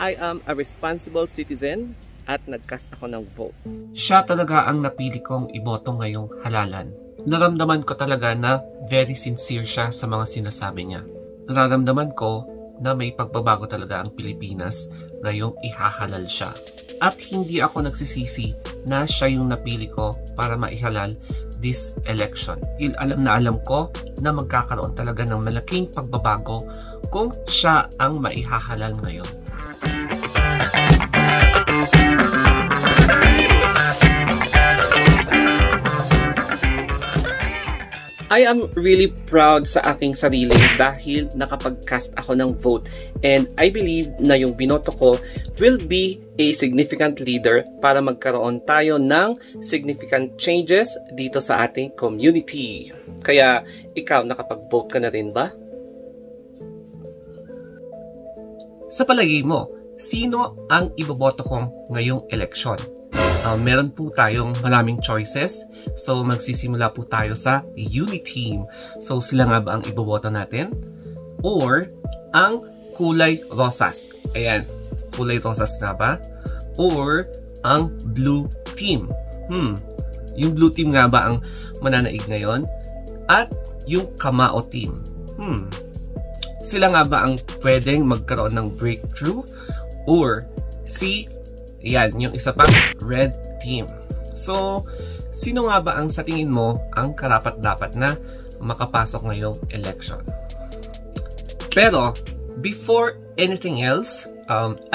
I am a responsible citizen at nag-cast ako ng vote. Siya talaga ang napili kong iboto ngayong halalan. Naramdaman ko talaga na very sincere siya sa mga sinasabi niya. Nararamdaman ko na may pagbabago talaga ang Pilipinas ngayong ihahalal siya. At hindi ako nagsisisi na siya yung napili ko para maihalal this election. Alam na alam ko na magkakaroon talaga ng malaking pagbabago kung siya ang maihahalal ngayon. I am really proud sa aking sarili dahil nakapag-cast ako ng vote, and I believe na yung binoto ko will be a significant leader para magkaroon tayo ng significant changes dito sa ating community. Kaya ikaw, nakapag-vote ka na rin ba? Sa palagay mo, sino ang iboboto kong ngayong eleksyon? Meron po tayong maraming choices. So, magsisimula po tayo sa Uniteam. So, sila nga ba ang iboboto natin? Or, ang kulay rosas. Ayan, kulay rosas nga ba? Or, ang blue team. Yung blue team nga ba ang mananaig ngayon? At yung kamao team. Sila nga ba ang pwedeng magkaroon ng breakthrough? Or, yan, yung isa pang red team. So, sino nga ba ang sa tingin mo ang karapat-dapat na makapasok ngayong election? Pero, before anything else,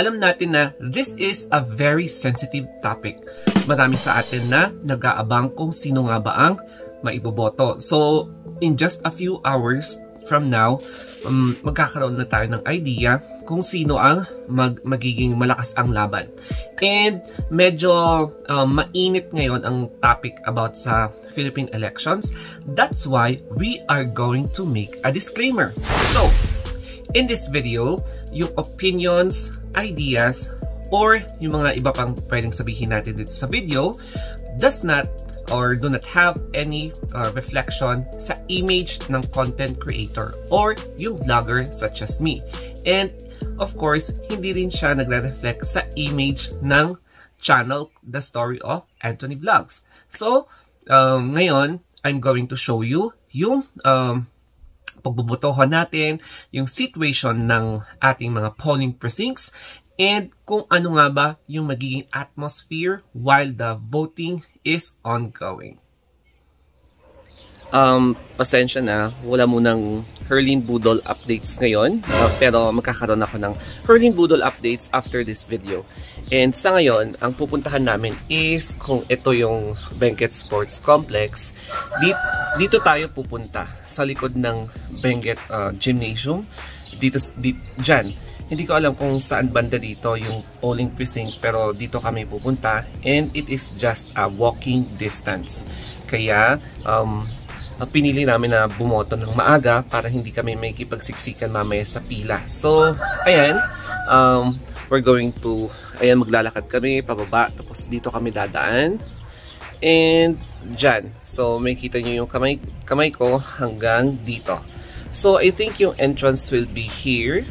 alam natin na this is a very sensitive topic. Marami sa atin na nag-aabang kung sino nga ba ang maiboboto. So, in just a few hours from now, magkakaroon na tayo ng idea kung sino ang magiging malakas ang laban. And medyo mainit ngayon ang topic about sa Philippine elections. That's why we are going to make a disclaimer. So, in this video, yung opinions, ideas, or yung mga iba pang pwedeng sabihin natin dito sa video does not or do not have any reflection sa image ng content creator or yung vlogger such as me. And of course, hindi rin siya nagre-reflect sa image ng channel The Story of Anthony Vlogs. So, ngayon, I'm going to show you yung pagbobotohan natin, yung situation ng ating mga polling precincts, and kung ano nga ba yung magiging atmosphere while the voting is ongoing. Pasensya na, wala munang Hurling Budol updates ngayon, pero magkakaroon ako ng Hurling Budol updates after this video. And sa ngayon, ang pupuntahan namin is kung ito yung Benguet Sports Complex. Dito tayo pupunta sa likod ng Benguet Gymnasium. Dyan. Hindi ko alam kung saan banda dito yung polling precinct, pero dito kami pupunta, and it is just a walking distance. Kaya pinili namin na bumoto ng maaga para hindi kami may kipagsiksikan mamaya sa pila. So, ayan, we're going to, maglalakad kami pababa, tapos dito kami dadaan. And dyan, so may kita nyo yung kamay ko hanggang dito. So, I think yung entrance will be here.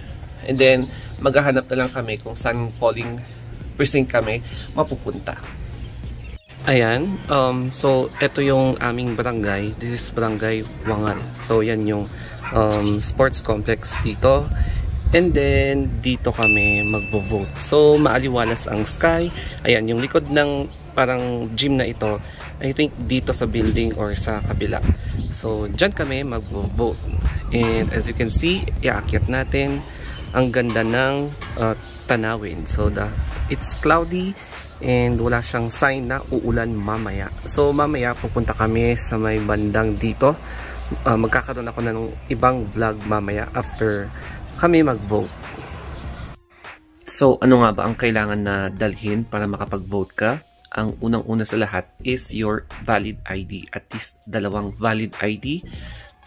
And then, maghahanap na lang kami kung saan polling precinct kami mapupunta. Ayan, so ito yung aming barangay. This is Barangay Wangan. So, yan yung sports complex dito. And then, dito kami magbo-vote. So, maaliwalas ang sky. Ayan, yung likod ng parang gym na ito, I think dito sa building or sa kabila. So, dyan kami magbo-vote. And as you can see, iakyat natin. Ang ganda ng tanawin. So, it's cloudy and wala siyang sign na uulan mamaya. So, mamaya pupunta kami sa may bandang dito. Magkakaroon ako ng ibang vlog mamaya after kami mag-vote. So, ano nga ba ang kailangan na dalhin para makapag-vote ka? Ang unang-una sa lahat is your valid ID. At least 2 valid ID.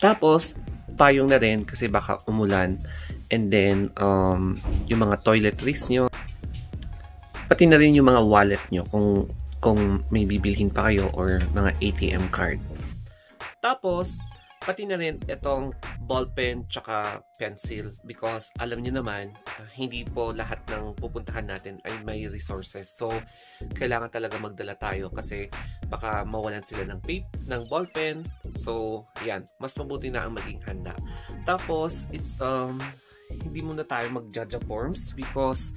Tapos, payong na rin kasi baka umulan. And then, yung mga toiletries nyo. Pati na rin yung mga wallet nyo kung may bibilhin pa kayo or mga ATM card. Tapos, pati na rin itong ballpen tsaka pencil because alam niyo naman, hindi po lahat ng pupuntahan natin ay may resources. So, kailangan talaga magdala tayo kasi baka mawalan sila ng ng ballpen. So, yan. Mas mabuti na ang maging handa. Tapos, it's hindi muna tayo mag-judge forms because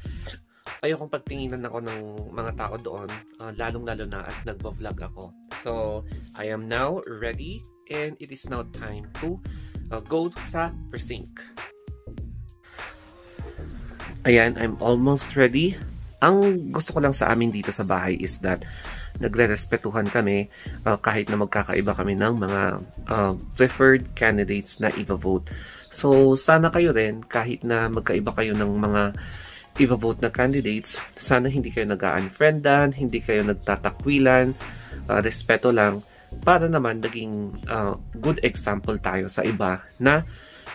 ayokong pagtinginan ako ng mga tao doon, lalong-lalo na at nagba-vlog ako. So, I am now ready and it is now time to go sa precinct. Ayan, I'm almost ready. Ang gusto ko lang sa amin dito sa bahay is that nagre-respetuhan kami kahit na magkakaiba kami ng mga preferred candidates na i-vote. So, sana kayo rin, kahit na magkaiba kayo ng mga i-vote na candidates, sana hindi kayo nag-unfriendan, hindi kayo nagtatakwilan, respeto lang, para naman naging good example tayo sa iba na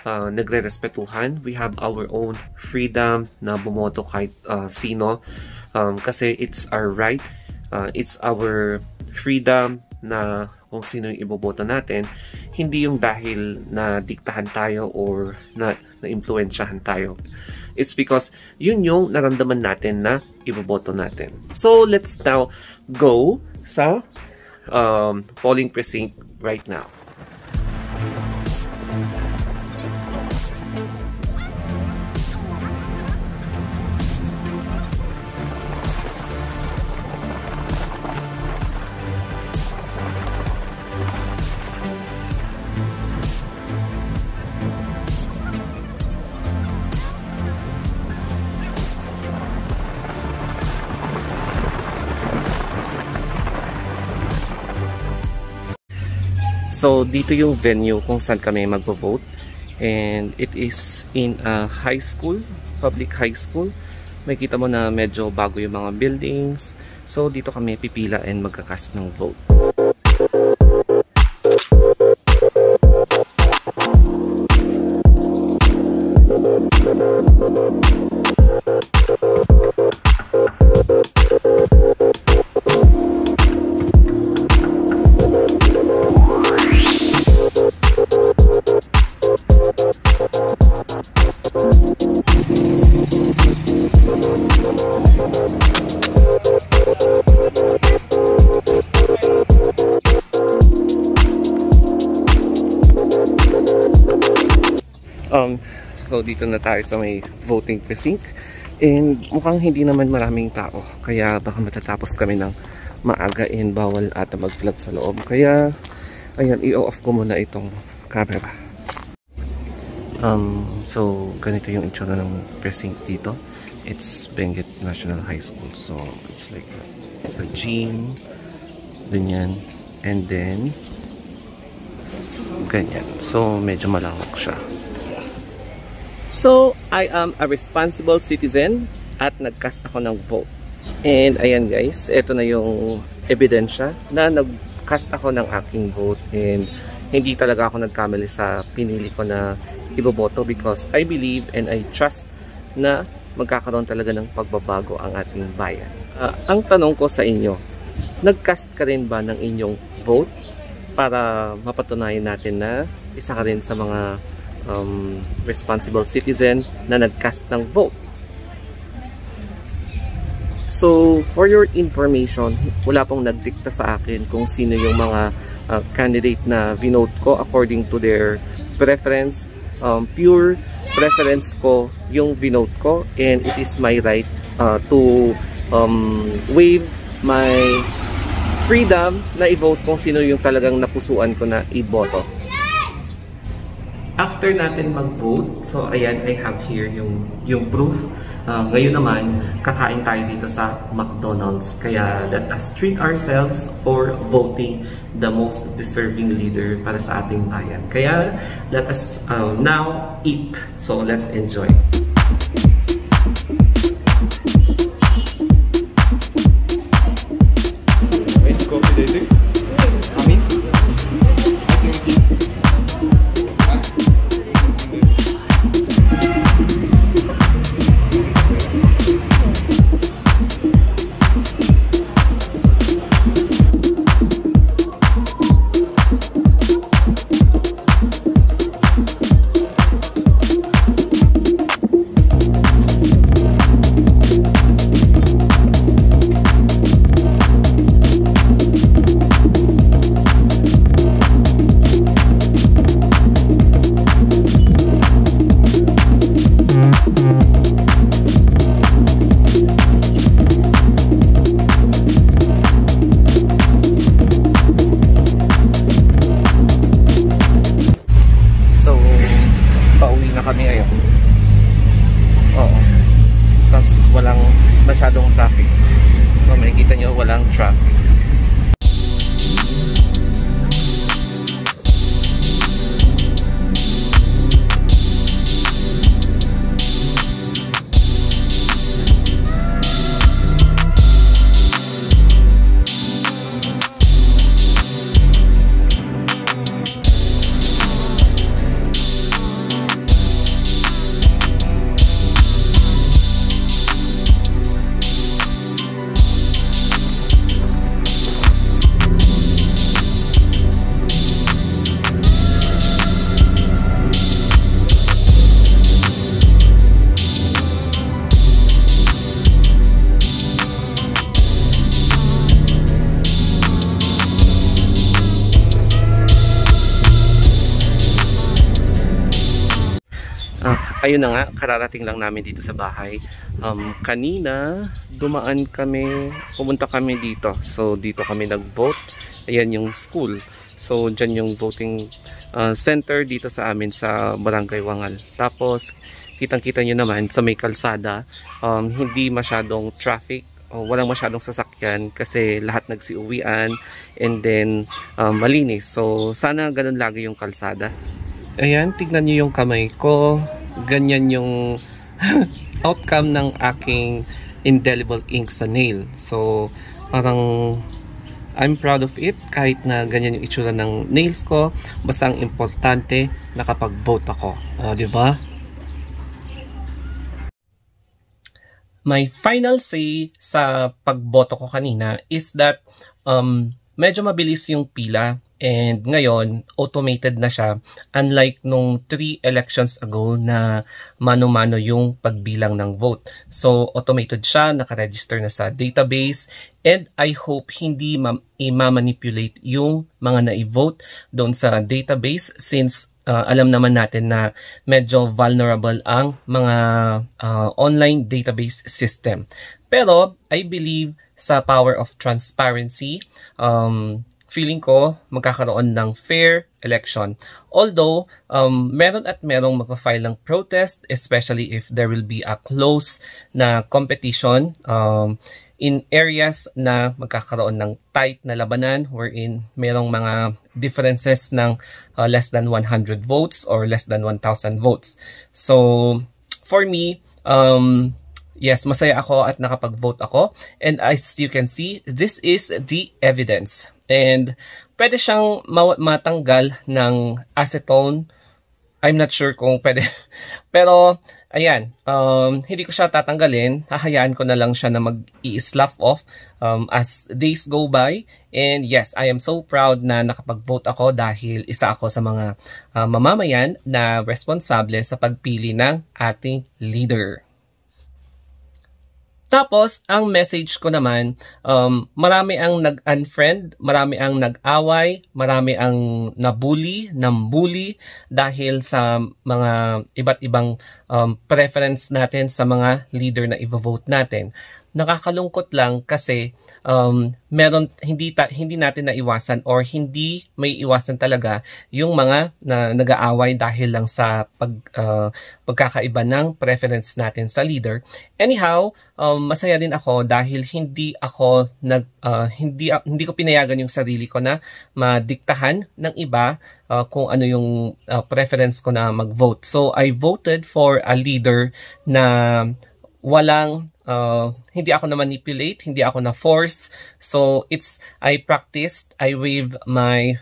nagre-respetuhan. We have our own freedom na bumoto kahit sino kasi it's our right, it's our freedom na kung sino yung iboboto natin, hindi yung dahil na diktahan tayo or na influensyahan tayo. It's because yun yung naramdaman natin na iboboto natin. So let's now go sa polling precinct right now. So, dito yung venue kung saan kami magvo-vote. And it is in a high school, public high school. Makikita mo na medyo bago yung mga buildings. So, dito kami pipila and magkakast ng vote. So dito na tayo sa may voting precinct and mukhang hindi naman maraming tao kaya baka matatapos kami ng maaga and bawal ata mag-vlog sa loob, kaya ayan, i-off ko muna itong camera. So ganito yung itsura ng precinct dito. It's Benguet National High School, so it's like it's a gym, ganyan, and then ganyan, so medyo malawak siya. So, I am a responsible citizen at nag-cast ako ng vote. And ayan guys, ito na yung ebidensya na nag-cast ako ng aking vote and hindi talaga ako nagkamali sa pinili ko na iboboto because I believe and I trust na magkakaroon talaga ng pagbabago ang ating bayan. Ang tanong ko sa inyo, nag-cast ka rin ba ng inyong vote para mapatunayan natin na isa ka rin sa mga responsible citizen na nag-cast ng vote? So, for your information, wala pong nagdikta sa akin kung sino yung mga candidate na vinote ko according to their preference. Pure preference ko yung vinote ko and it is my right to waive my freedom na i-vote kung sino yung talagang napusuan ko na i-boto. After natin mag-vote, so ayan, I have here yung proof. Ngayon naman, kakain tayo dito sa McDonald's. Kaya let us treat ourselves for voting the most deserving leader para sa ating bayan. Kaya let us now eat. So let's enjoy. Nice coffee, Daisy. Amin? walang masyadong traffic. So makikita nyo walang traffic. Ayun na nga, kararating lang namin dito sa bahay. Kanina, dumaan kami, pumunta kami dito. So, dito kami nag-vote. Ayan yung school. So, dyan yung voting center dito sa amin sa Barangay Wangal. Tapos, kitang-kita nyo naman sa may kalsada, hindi masyadong traffic. Walang masyadong sasakyan kasi lahat nagsiuwian and then malinis. So, sana ganun lagi yung kalsada. Ayan, tignan nyo yung kamay ko. Ganyan yung outcome ng aking indelible ink sa nail. So, parang I'm proud of it kahit na ganyan yung itsura ng nails ko. Basta ang importante, nakapag-vote ako. Diba? My final say sa pagboto ko kanina is that medyo mabilis yung pila. And ngayon, automated na siya. Unlike nung 3 elections ago na mano-mano yung pagbilang ng vote. So, automated siya, nakaregister na sa database. And I hope hindi i-manipulate yung mga na-vote doon sa database since alam naman natin na medyo vulnerable ang mga online database system. Pero, I believe sa power of transparency, feeling ko magkakaroon ng fair election. Although, meron at merong magpa-file ng protest, especially if there will be a close na competition in areas na magkakaroon ng tight na labanan wherein merong mga differences ng less than 100 votes or less than 1,000 votes. So, for me, yes, masaya ako at nakapag-vote ako. And as you can see, this is the evidence. And pwede siyang matanggal ng acetone. I'm not sure kung pwede. Pero, ayan, hindi ko siya tatanggalin. Hahayaan ko na lang siya na mag-i-slough off as days go by. And yes, I am so proud na nakapag-vote ako dahil isa ako sa mga mamamayan na responsable sa pagpili ng ating leader. Tapos, ang message ko naman, marami ang nag-unfriend, marami ang nag-away, marami ang nambully dahil sa mga iba't ibang preference natin sa mga leader na i-vote natin. Nakakalungkot lang kasi hindi natin naiwasan or hindi may iwasan talaga yung mga nag-aaway dahil lang sa pagkakaiba ng preference natin sa leader. Anyhow, masaya din ako dahil hindi ko pinayagan yung sarili ko na madiktahan ng iba kung ano yung preference ko na mag-vote. So I voted for a leader na walang hindi ako na manipulate, hindi ako na force. So I waive my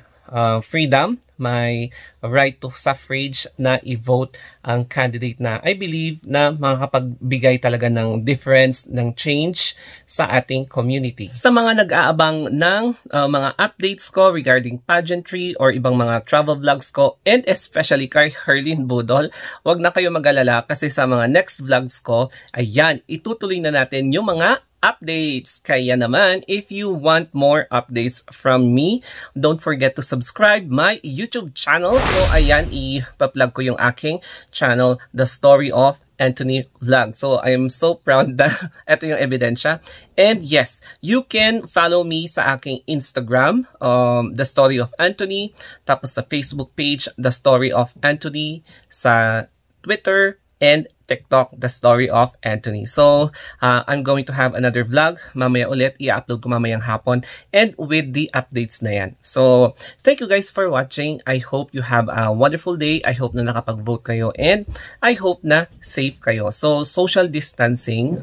freedom, my right to suffrage na i-vote ang candidate na I believe na makakapagbigay talaga ng difference, ng change sa ating community. Sa mga nag-aabang ng mga updates ko regarding pageantry or ibang mga travel vlogs ko, and especially kay Herlyn Budol, wag na kayo mag-alala kasi sa mga next vlogs ko, ayan, itutuloy na natin yung mga updates. Kaya naman, if you want more updates from me, don't forget to subscribe my YouTube channel. So, ayan, ipa-plug ko yung aking channel, The Story of Anthony Vlog. So, I am so proud na ito yung ebidensya. And yes, you can follow me sa aking Instagram, The Story of Anthony. Tapos sa Facebook page, The Story of Anthony. Sa Twitter, and TikTok, The Story of Anthony. So, I'm going to have another vlog mamaya ulit. I-upload ko mamayang hapon and with the updates na yan. So, thank you guys for watching. I hope you have a wonderful day. I hope na nakapag-vote kayo and I hope na safe kayo. So, social distancing,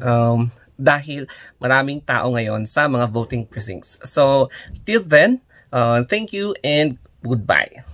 dahil maraming tao ngayon sa mga voting precincts. So, till then, thank you and goodbye.